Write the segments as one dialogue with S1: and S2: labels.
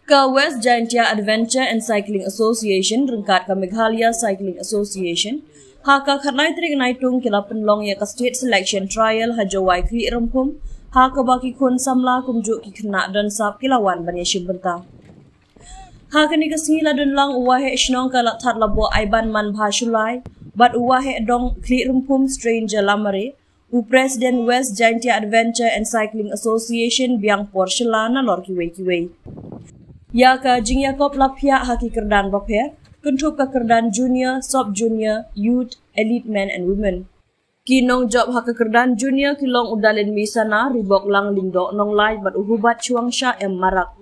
S1: Ke West Jied Adventure and Cycling Association rengkat ke Meghalaya Cycling Association haka khatnai trik naitung kila penlong ya ke state selection trial ha Jowai kri rempum haka baki kun samla kumjuk ki kena dan sap kilawan ban iashimbynta haka ni ke Syllad dan lang uwahe shnong kala that labo aiban man bhashulai bat uwahe dong kri rempum stranger lamare u President West Jied Adventure and Cycling Association biang Syllad na lor kiwei ya ka jing yakop lapia haki kerdan bapher kuntup ka kerdan junior, sub junior, youth, elite men and women. Kinong job haka kerdan junior kilong udalen misana ribok lang lindo nong lai bat uhubat chuang sha marak.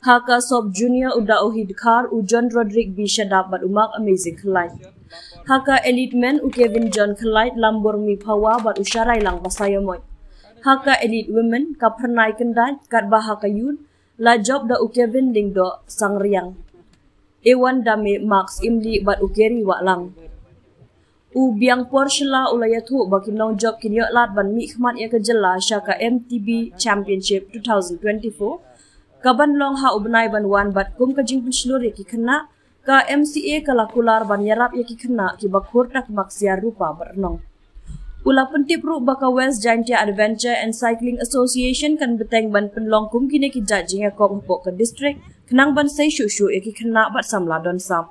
S1: Haka sub junior uda uhid kar u John Roderick Bishadap bat umak amazing khalai. Haka elite men u Kevin John khalai lambor mi pawa bat usharai lang pasayamoy. Haka elite women ka pernai kendai kat bahaka youth la job da u Kevin lingdo sang riang. Ewan dame Max imli bat ukeri wak lang. U biang Syllad ulayatu baki nong job kinyo lat ban mi khmat ya kejela syaka MTB Championship 2024. Kaban long ha ubnai ban wan bat kum kajing penslur ya ki kena ka MCA kalakular ban yarap ya ki kena ki bakur tak maksiar rupa bernong. Ula pentip ru baka West Jied Adventure and Cycling Association kan beteng ban penlong kum kini ki jajing ya kop hopok ke district kenang ban say shushu ya ki kena bat samla don sam.